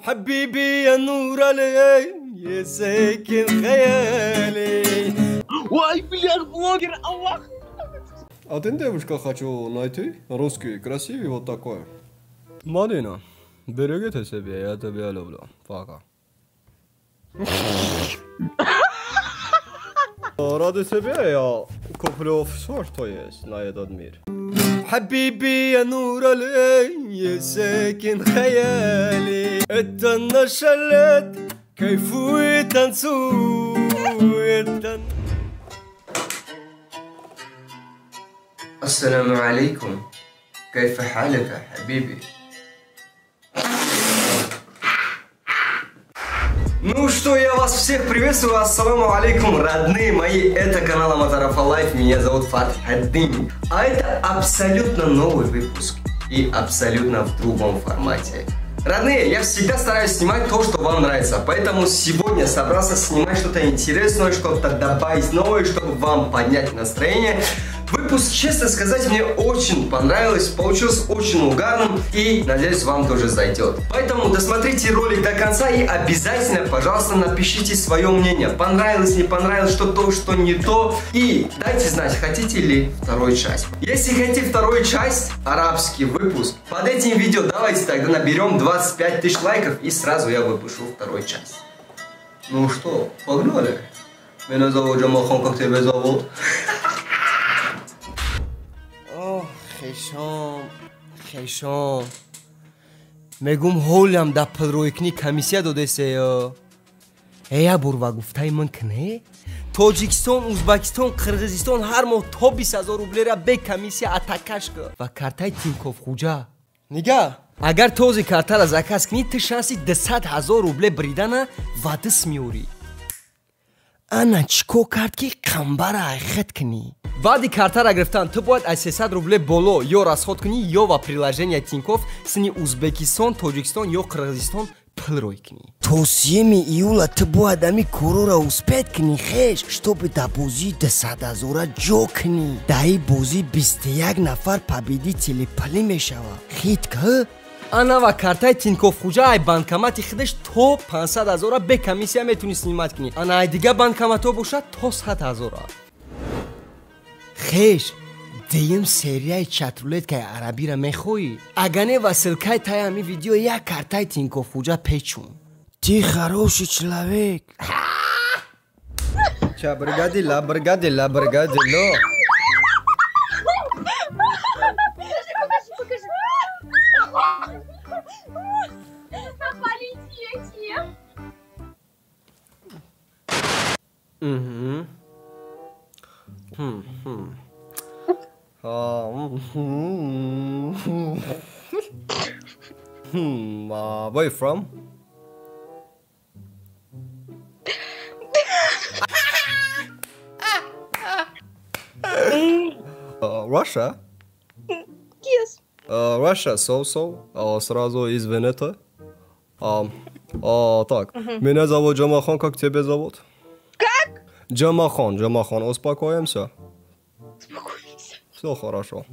حبيبي يا نور العين يا ساكن خيالي. Ой, блядь, блогер, Аллах. А ты, девушка, хочу найти русский, красивый, вот такой. Марина, берегите себя, я тебя люблю. Пока. Ради тебя я куплю все, что есть на этот мир. حبيبي يا نور العين يا ساكن خيالي это наша лет кайфует танцует. السلام عليكم كيف حالك حبيبي. Ну что, я вас всех приветствую, ассаламу алейкум, родные мои, это канал Аматарафа Лайф, меня зовут Фатхаддин. А это абсолютно новый выпуск и абсолютно в другом формате. Родные, я всегда стараюсь снимать то, что вам нравится, поэтому сегодня собрался снимать что-то интересное, что-то добавить новое, чтобы вам поднять настроение. Выпуск, честно сказать, мне очень понравилось, получился очень угарным и, надеюсь, вам тоже зайдет. Поэтому досмотрите ролик до конца и обязательно, пожалуйста, напишите свое мнение. Понравилось, не понравилось, что то, что не то. И дайте знать, хотите ли вторую часть. Если хотите вторую часть, арабский выпуск, под этим видео давайте тогда наберем 25 тысяч лайков и сразу я выпущу вторую часть. Ну что, погнали? Меня зовут Джамахон, как тебя зовут? خیشام میگم هولم در پلرویکنی کمیسیه دودسه ایا بروا گفتای من کنه توجیکستان، ازبکستان، قرغیزستان هر ماه تا 20,000 روبله را به کمیسیه اتکش که و کارتای تینکوف خوجا نگاه اگر توزی کارتا را زکاس کنی تو شانسی 200,000 روبله بریدن و دست میوری انا چیکو کرد که قنبر خط کنی بعد کارتا را گرفتن تو باید از 300 روبله боло یا расход کنی یا و приложение Тинькофф сни Узбекистан, Тоджикистан یا قرغیزستان пул рой کنی. То 7 июля ты باید امی کورو را успеть کنی خیش чтобы до бозی 200,000 جا کنی. دایی бозی 21 نفر победители пuli мешава. خید که انا و کارتای تینکوف خوجا ای بانکاماتی خودش تو 500,000 به کمیسیه میتونی سنیمت کنی. انا ای دیگه بانکاماتو باشه تو 100,000. خیش دیم سریای چترولت که عربی را میخوی اگه واسلکای تای همی ویدیو یا کارتای تینکوف خوجا پیچون ти хороший человек. چا برگادیلا برگادیلا برگادیلو Where you from? Russia? Yes. Russia, so. Сразу из Венета. Так, меня зовут Джамахон, как тебя зовут? Как? Джамахон, успокоимся? Успокойся. Все хорошо.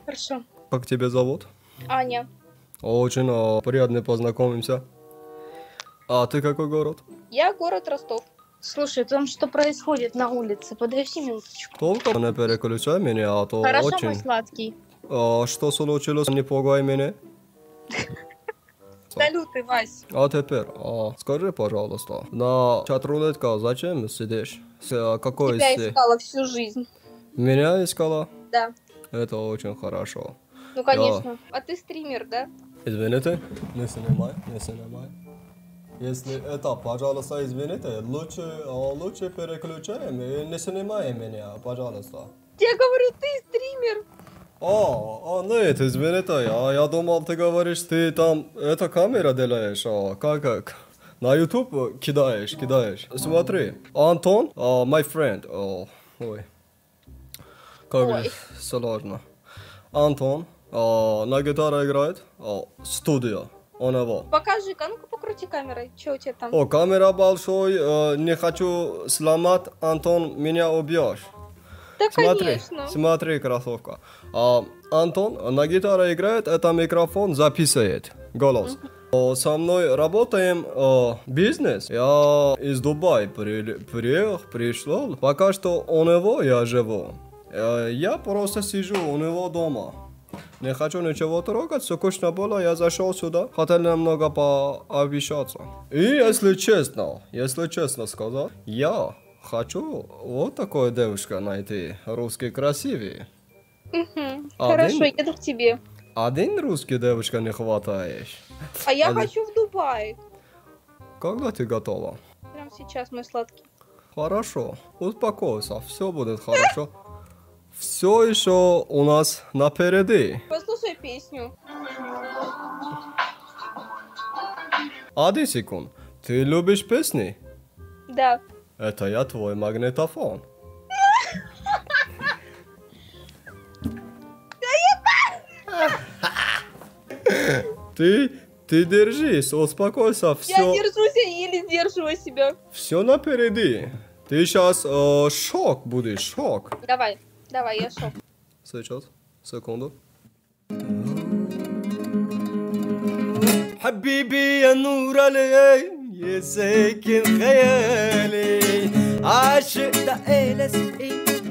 Хорошо. Как тебя зовут? Аня. Очень приятно познакомимся. А ты какой город? Я город Ростов. Слушай, там что происходит на улице? Подожди минуточку. Только не переключай меня, а то Хорошо, очень... мой сладкий. Что случилось? Не пугай меня. Салют, ты, Вась. А теперь, скажи, пожалуйста, на чат-рулетка зачем сидишь? Какой Тебя из... искала всю жизнь. Меня искала? Да. Это очень хорошо. Ну, конечно. А ты стример, да? Извините, не снимай. Если это, пожалуйста, извините, лучше переключаем и не снимай меня, пожалуйста. Я говорю, ты стример. Нет, извините, я думал, ты говоришь, ты там, это камера делаешь, как? На YouTube кидаешь. Смотри, Антон, my friend, ой, как сложно. Антон, на гитаре играет, студия, он его. Покажи-ка, ну-ка покрути камерой, что у тебя там? Камера большой, не хочу сломать, Антон, меня убьешь. Да, конечно. Смотри, красотка. Антон на гитаре играет, это микрофон записывает. Голос. Со мной работаем бизнес. Я из Дубая пришел. Пока что у него я живу. Я просто сижу у него дома. Не хочу ничего трогать, скучно было, я зашел сюда. Хотел немного пообщаться. И если честно сказать, я хочу вот такую девушку найти, русский красивый. Хорошо, еду к тебе. Один русский девушка не хватает. А я хочу в Дубай. Когда ты готова? Прямо сейчас, мой сладкий. Хорошо, успокойся, все будет хорошо. Все еще у нас напереди. Послушай песню. 1 секунд. Ты любишь песни? Да. Это я твой магнитофон. Ты держись, успокойся, все. Я держусь, я еле сдерживаю себя. Все напереди. Ты сейчас шок будешь, шок. Давай, я шок. Сейчас, секунду. حبيبي يا نور علي يا ساكن خيالي عاشق دقالس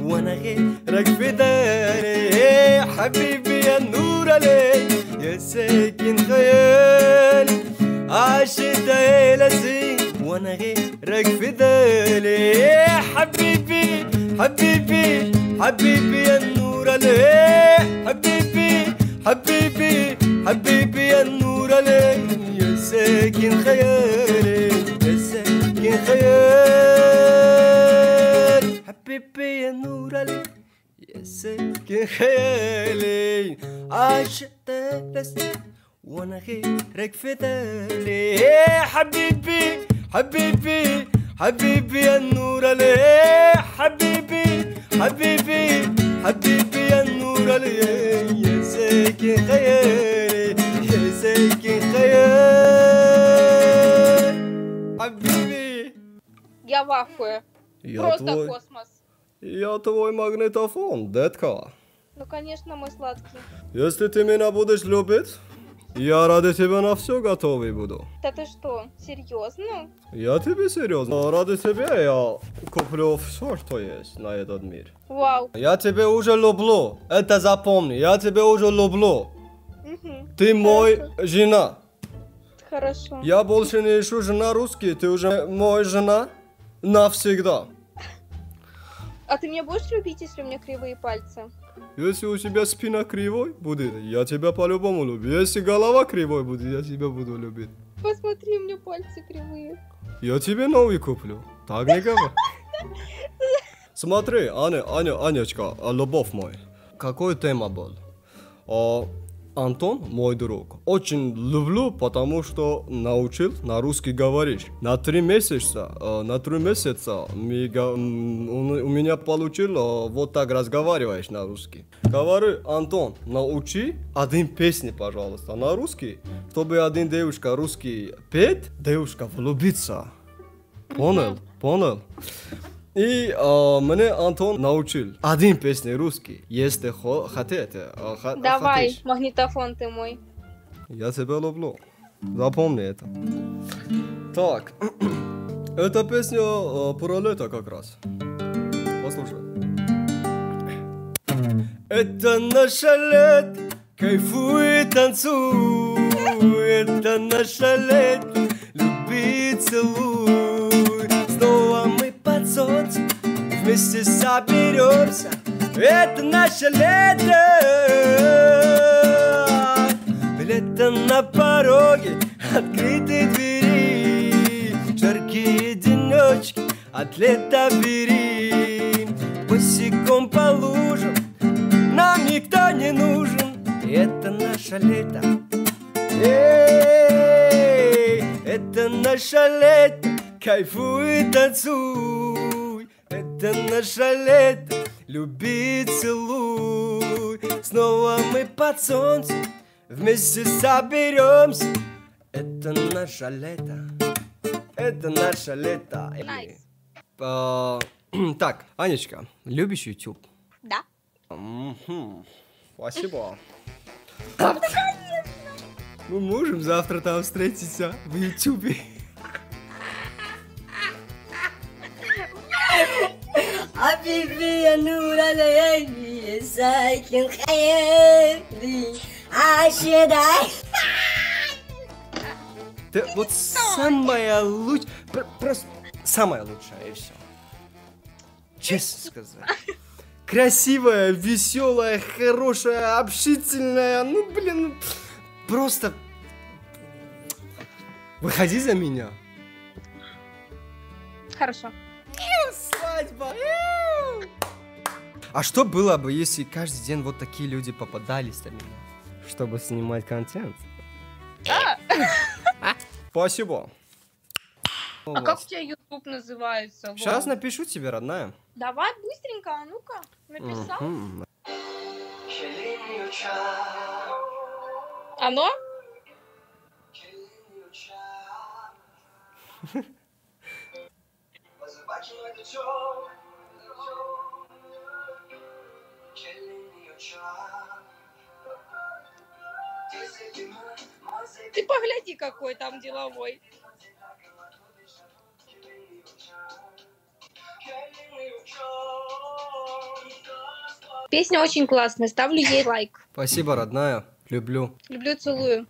وانا غيرك في داري حبيبي يا نور علي يا ساكن خيالي عاشق دقالس وانا غيرك في داري حبيبي حبيبي حبيبي يا نور علي حبيبي حبيبي حبيبي يا النور علي يا ساكن خيالي يا ساكن خيالي حبيبي يا النور علي يا ساكن خيالي عاشقت بس وانا غيرك في بالي حبيبي حبيبي حبيبي يا النور علي حبيبي حبيبي حبيبي يا النور علي يا ساكن خيالي يا ساكن خيالي حبيبي. Я в ахуе. Я Просто твой, космос. я твой магнитофон, детка. Ну, конечно, мой сладкий. Если ты меня будешь любить, я ради тебя на все готовый буду. Да ты что, серьезно? Я тебе серьезно. Ради тебя я куплю все, что есть на этот мир. Вау. Я тебя уже люблю. Это запомни. Я тебя уже люблю. Угу. Ты мой жена. Хорошо. Я больше не ищу жена русский. Ты уже мой жена навсегда. А ты меня будешь любить, если у меня кривые пальцы? Если у тебя спина кривой будет, я тебя по-любому люблю. Если голова кривой будет, я тебя буду любить. Посмотри, у меня пальцы кривые. Я тебе новый куплю. Так не говори. Смотри, Анечка, любовь мой. Какой тема был? Антон, мой друг, очень люблю, потому что научил на русский говорить. На 3 месяца у меня получилось вот так разговариваешь на русский. Говорю, Антон, научи один песни, пожалуйста, на русский, чтобы один девушка русский петь, девушка влюбится. Понял? Понял? И мне Антон научил один песни русский, если хотите. Давай, хотишь. магнитофон ты мой. Я тебя люблю. Запомни это. Так, эта песня про лето как раз. Послушай. Это наше лето, кайфуй и танцуй. Это наше лето, люби, целуй. Снова мы под солнцем вместе соберемся. Это наше лето. Лето на пороге, открытые двери. Жаркие денечки от лета бери. Босиком по лужам нам никто не нужен. Это наше лето. Это наше лето. Кайфуй и танцуй. Это наше лето. Люби, целуй. Снова мы под солнцем вместе соберемся. Это наше лето. Это наше лето. Найс. Так, Анечка, любишь YouTube? Да. Спасибо. Мы можем завтра там встретиться в Ютубе. حبيبي نور الليالي ساكن خيالي عاشق Ты вот самая лучшая, просто самая лучшая, и все. Честно сказать. Красивая, веселая, хорошая, общительная, ну блин, просто выходи за меня. Хорошо. Свадьба! А что было бы, если каждый день вот такие люди попадались на меня, чтобы снимать контент? Спасибо. А как у тебя YouTube называется? Сейчас напишу тебе, родная. Давай быстренько, а ну-ка. Написал? Мгм. Оно? Ты погляди, какой там деловой. Песня очень классная, ставлю ей лайк. Спасибо, родная. Люблю. Люблю, целую.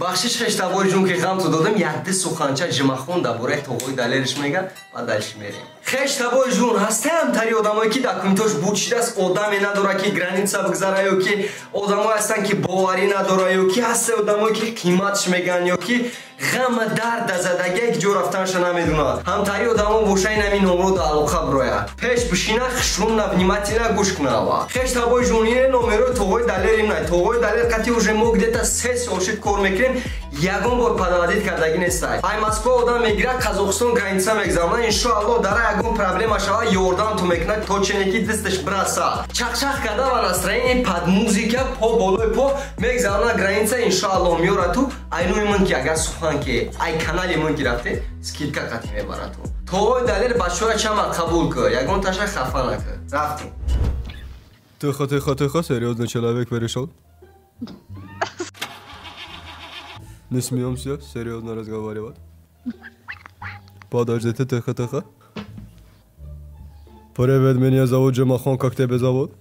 бахшиш хештабои ҷун ки ғамту додам якди суханча ҷимахон дар бораи тоғои далериш мегӯяд ва дальше мерем. хештабои ҷун ҳастаам тари одамое ки документош буд шидааст одаме надора ки граница бигзара ё ки одамое ҳастанд ки боварӣ надора ё ки ҳаста одамое ки қиматш мегӯянд ё ки ғама дарда задага як ҷо рафтанша намедунад. ҳамтари одамо бошаи нами номро да алоқа бирояд. пеш бишина хишрумна внимательно гӯш кунава. хештабои ҷун ине номерои тоғои далерим най. тоғои далер қати уже мо где-то 3 сол шид кор мекунем. ягон бор падавадид кардаги нестай. Ай Москва одам мегирад Қазоқистон граница мегзамонад. иншоалло дара ягон проблема шава ёрдам ту мекунад то ченеки дисташ браса. чақчақ карда ва настроение под музыка по болои по мегзамонад граница иншоалло меёрад ту. айнуи ман ки агар сухан ки ай канали ман гирафте скидка қати мебарад ту. тоғои далер бачаҳоя чама қабул кӯ. ягон таша хафа накӯ. рафтем. Тихо, серьезный человек перешел. Не смеемся, серьезно разговаривать. Подождите, тихо. Привет, меня зовут Джамахон, как тебя зовут?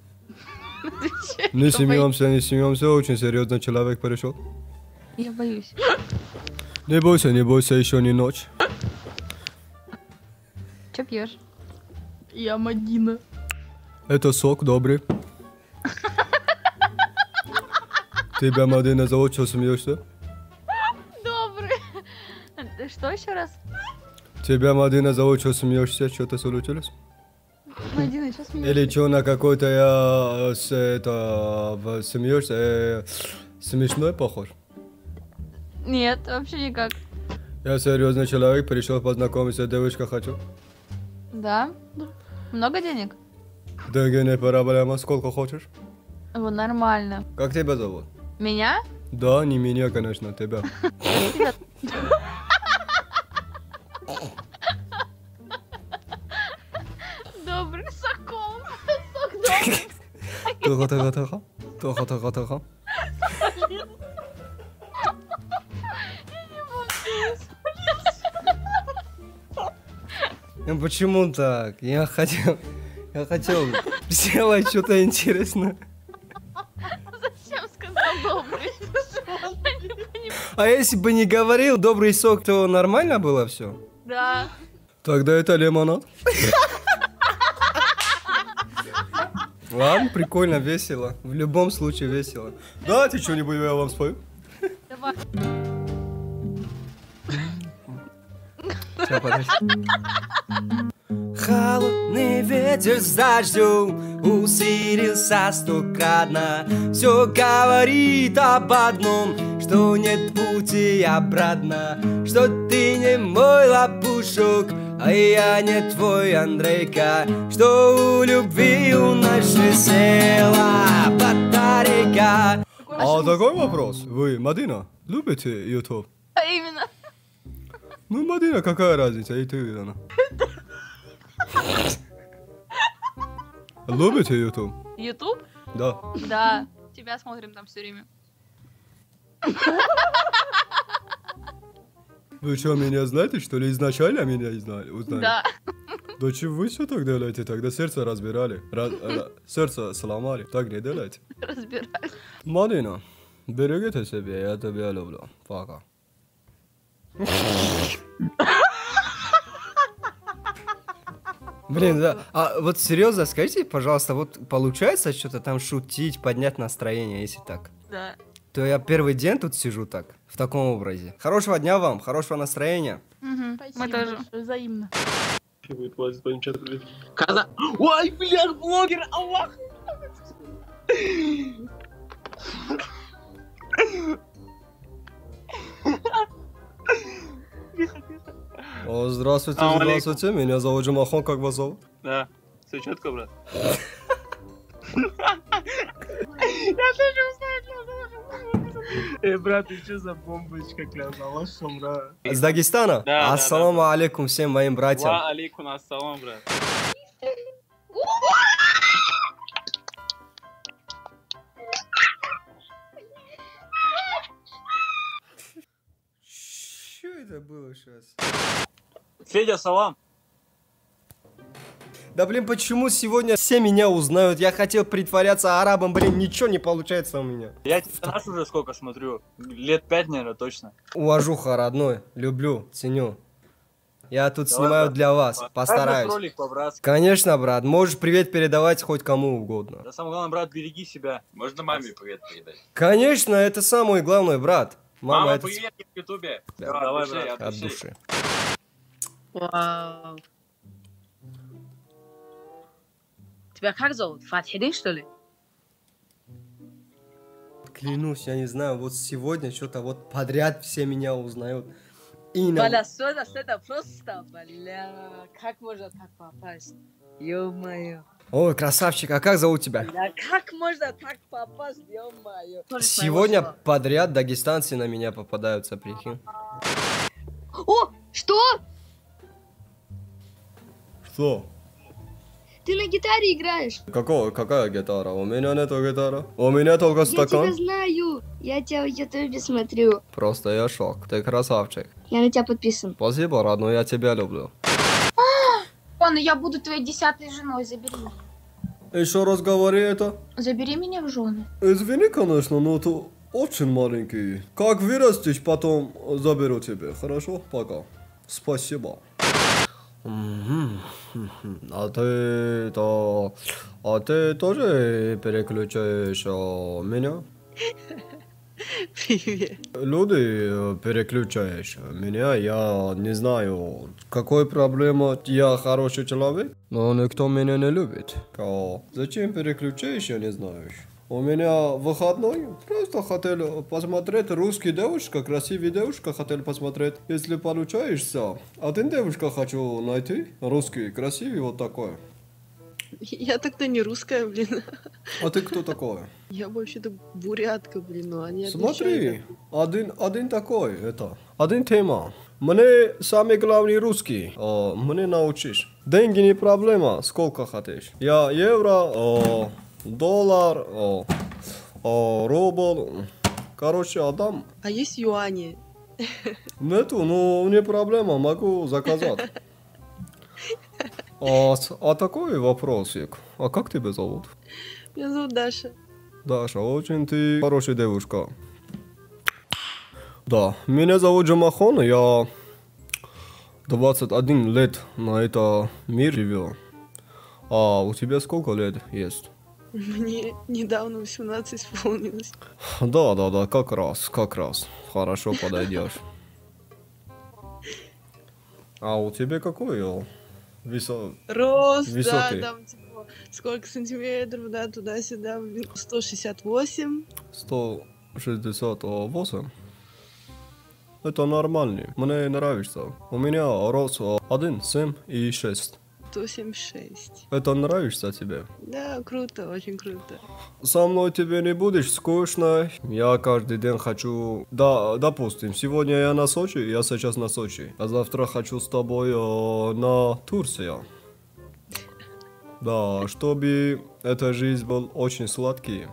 Не смеемся, очень серьезный человек перешел. Я боюсь. Не бойся, еще не ночь. Че пьешь? Я Мадина. Это сок добрый. Тебя Мадина зовут, что смеешься? Добрый. Что еще раз? Тебя Мадина зовут, что смеешься, что-то случилось? Мадина, что смеешься? Или что на какой-то я смеешься, смешной похож? Нет, вообще никак. Я серьезный человек, пришел познакомиться, девушка хочу. Да? Много денег? Деньги не проблема, сколько хочешь? Вот нормально. Как тебя зовут? Меня? Да, не меня, конечно, тебя. Добрый сокол. Сок добрый. Тихо. Почему так? Я хотел сделать что-то интересное. Зачем сказал добрый? А если бы не говорил добрый сок, то нормально было все? Да. Тогда это лимонад. Ладно, прикольно, весело. В любом случае весело. Давайте что-нибудь я вам спою. Давай. Сейчас, подожди. Холодный ветер с дождем усилился стократно. Все говорит об одном, что нет пути обратно. Что ты не мой лопушок, а я не твой Андрейка. Что у любви у нас села батарейка. А такой вопрос. Вы, Мадина, любите YouTube? А именно. Ну, Мадина, какая разница? И ты, Ирина. Любите YouTube? YouTube? Да. Да. тебя смотрим там все время. Вы что, меня знаете, что ли? Изначально меня узнали? Да. Да чего вы что так делаете? Тогда сердце разбирали. Сердце сломали. Так не делайте. Разбираюсь. Марина, берегите себя, я тебя люблю. Пока. Блин, да. А вот серьезно, скажите, пожалуйста, вот получается что-то там шутить, поднять настроение, если так? Да. То я первый день тут сижу так, в таком образе. Хорошего дня вам, хорошего настроения. Мы тоже. Взаимно. Каза. Ой, блядь, блогер, Аллах. О, здравствуйте, здравствуйте. Меня зовут Джамахон, как вас зовут? Да, все четко, брат. Брат, ты что за бомбочка, клянусь, брат? С Дагестана? Да, Ассаламу алейкум всем моим братьям. Ва алейкум ассалам, брат. Что это было сейчас? Федя, салам. Да блин, почему сегодня все меня узнают? Я хотел притворяться арабом, блин, ничего не получается у меня. Я тебя наш уже сколько смотрю? Лет 5, наверное, точно. Уважуха, родной, люблю, ценю. Я тут Давай, снимаю брат. для вас, Ставь постараюсь. ролик по-братски. Конечно, брат, можешь привет передавать хоть кому угодно. Да самое главное, брат, береги себя. Можно маме привет передать? Конечно, это самое главное, брат. Мама, это привет в ютубе. Да. Давай, от души, брат. от души. Вау. Тебя как зовут? Фатхидин, что ли? Клянусь, я не знаю, вот сегодня что-то вот подряд все меня узнают. И Бля, это просто, бля, как можно так попасть? Ё-моё. Ой, красавчик, а как зовут тебя? Бля, как можно так попасть, ё-моё? Сегодня подряд дагестанцы на меня попадаются, прикинь. О, что? Что? Ты на гитаре играешь? Какая гитара? У меня нету гитара. У меня только Я тебя стакан. знаю. Я тебя в ютубе смотрю. Просто я шок. Ты красавчик. Я на тебя подписан. Спасибо, родной, я тебя люблю. Ладно, я буду твоей 10-й женой, забери. Еще раз говори это. Забери меня в жены. Извини, конечно, но ты очень маленький. Как вырастешь, потом заберу тебя. Хорошо? Пока. Спасибо. А ты тоже переключаешь меня? Привет. Люди переключаешь меня, я не знаю, какой проблема, я хороший человек, но никто меня не любит. Зачем переключаешь, я не знаю. У меня выходной, просто хотел посмотреть русский девушка, красивая девушка хотел посмотреть. Если получаешься, один девушка хочу найти, русский, красивый, вот такой. Я так-то не русская, блин. А ты кто такой? Я вообще-то бурятка, блин, но они Смотри, один такой, это, один тема. Мне самый главный русский, мне научишь. Деньги не проблема, сколько хотишь. Я евро, доллар, рубль, короче, отдам. А есть юани? Нету, но не проблема, могу заказать. А такой вопросик, а как тебя зовут? Меня зовут Даша. Даша, очень ты хорошая девушка. Да, меня зовут Джамахон, я 21 лет на этом мире живу. А у тебя сколько лет есть? Мне недавно 18 исполнилось. Да, как раз. Хорошо подойдешь. А у тебя какой Рост, высокий? да, там типа сколько сантиметров, да, туда-сюда, 168. 168. Это нормальный, мне нравится. У меня рост 1,76. 176. Это нравится тебе? Да, круто, очень круто. Со мной тебе не будешь скучно. Я каждый день хочу... Да, допустим, сегодня я на Сочи, я сейчас на Сочи. А завтра хочу с тобой на Турцию. Да, чтобы эта жизнь была очень сладкая.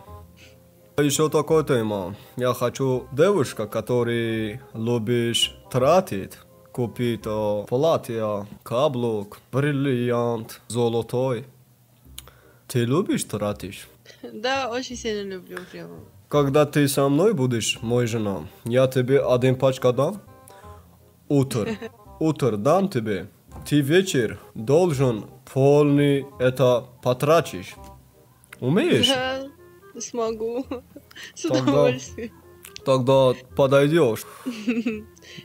Еще такая тема. Я хочу девушка, которая любишь тратить. Купить платье, каблук, бриллиант, золотой. Ты любишь тратить? Да, очень сильно люблю прямо. Когда ты со мной будешь, моя жена, я тебе один пачка дам. Утро дам тебе. Ты вечер должен полный это потратить. Умеешь? Да, смогу. С удовольствием. Тогда подойдешь.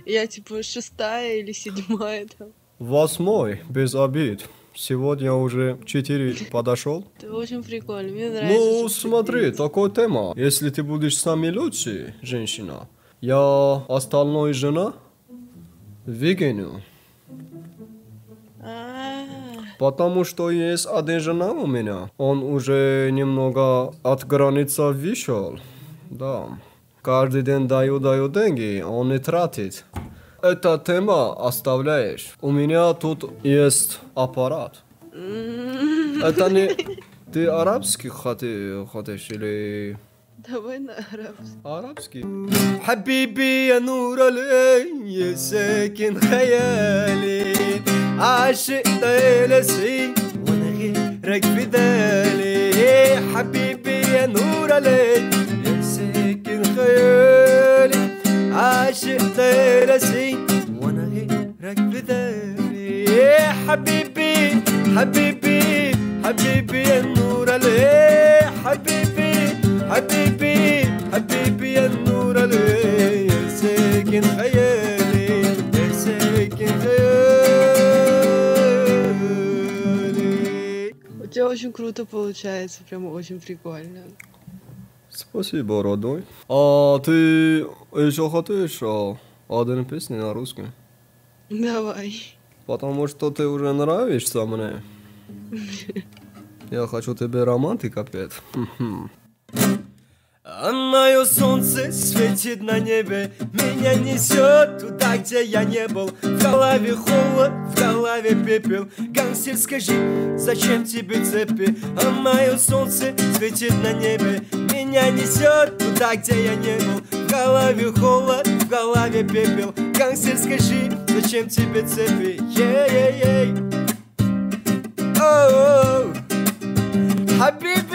Я типа 6-я или 7-я там. 8, без обид. Сегодня уже 4 подошел. Это очень прикольно, мне нравится. Ну, смотри, такая тема. Если ты будешь самой лучшей женщина, я остальной жена веганю. Потому что есть один жена у меня. Он уже немного от границы вышел. Да. Каждый день даю деньги, он не тратит. Эта тема оставляешь. У меня тут есть аппарат. Это не... Ты арабский хочешь или... Давай на арабский. Арабский? حبيبي يا نور العين ساكن خيالي عاشق ليلسي وانا غيرك بدالي حبيبي يا نور العين يا ساكن خيالي عاشق ليلسي وانا غيرك بدالي حبيبي حبيبي حبيبي يا نور العين حبيبي حبيبي حبيبي يا نور العين يا ساكن خيالي يا ساكن خيالي. У тебя очень круто получается, прямо очень прикольно. Спасибо, родной. А ты еще хочешь один песню на русском? Давай. Потому что ты уже нравишься мне. Я хочу тебе романтика петь. Мое солнце светит на небе, меня несет туда, где я не был. В голове холод, в голове пепел. Гангстер, скажи, зачем тебе цепи? А мое солнце светит на небе, меня несет туда, где я не был. В голове холод, в голове пепел. Гангстер, скажи, зачем тебе цепи? Ей-ей-ей. Оу, Хабиби.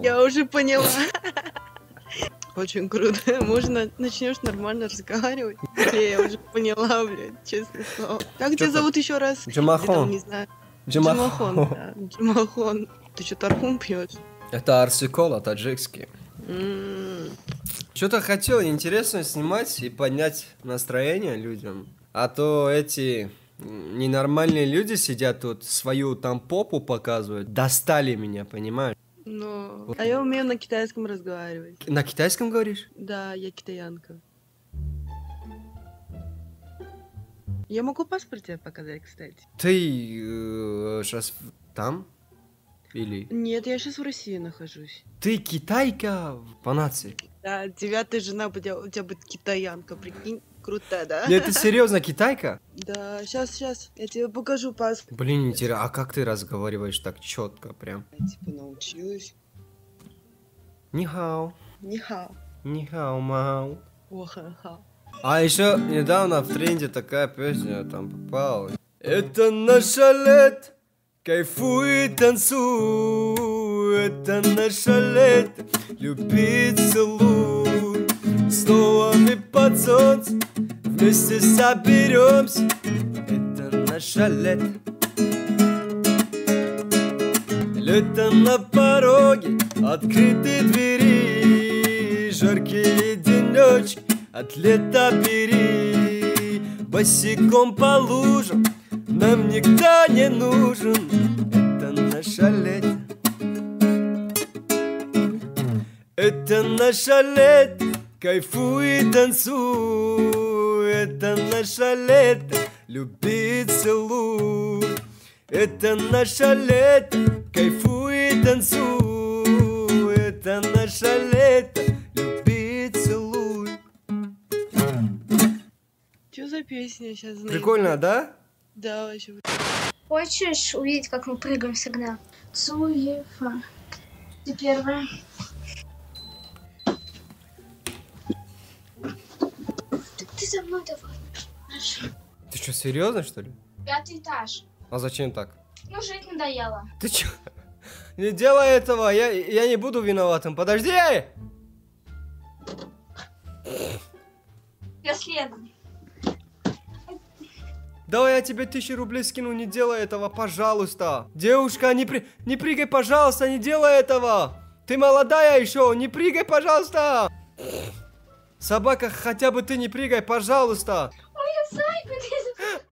Я уже поняла. Очень круто. Можно начнешь нормально разговаривать. Я уже поняла, блядь, честное слово. Как тебя зовут еще раз? Джамахон. Не знаю. Джамахон, да. Джамахон. Ты что, тархун пьешь? Это арсикола таджикский. Что-то хотел интересно снимать и поднять настроение людям. А то эти ненормальные люди сидят тут, свою там попу показывают. Достали меня, понимаешь? Ну, а я умею на китайском разговаривать. На китайском говоришь? Да, я китаянка. Я могу паспорт тебе показать, кстати. Ты сейчас там? Или? Нет, я сейчас в России нахожусь. Ты китайка по нации? Да, 9-я жена, у тебя будет китаянка, прикинь. Круто, да? Нет, ты серьезно китайка? Да, сейчас, я тебе покажу паспорт. Блин, интересно, а как ты разговариваешь так четко прям? Я типа научилась. Нихао. Нихао. Нихао, мау. Охаха. А еще недавно в тренде такая песня там попала. Это наше лето, кайфуй и танцуй. Это наше лето, люби, целуй. Снова мы под солнцем вместе соберемся. Это наше лето. Лето на пороге, открыты двери. Жаркие денечки от лета бери. Босиком по лужам нам никто не нужен. Это наше лето. Это наше лето, кайфуй и танцуй. Это наше лето, люби, целуй. Это наше лето, кайфуй и танцуй. Это наше лето, люби, целуй. Что за песня сейчас? Прикольно, да? Да, вообще. Хочешь увидеть, как мы прыгаем всегда? Цуефа, Ты первая. Ты за мной давай. Хорошо. Ты что, серьезно, что ли? 5-й этаж. А зачем так? Ну, жить надоело. Ты чё? Не делай этого, я не буду виноватым. Подожди! Я следом. Давай я тебе 1000 рублей скину, не делай этого, пожалуйста. Девушка, не прыгай, пожалуйста, не делай этого. Ты молодая еще, не прыгай, пожалуйста. Собака, хотя бы ты не прыгай, пожалуйста.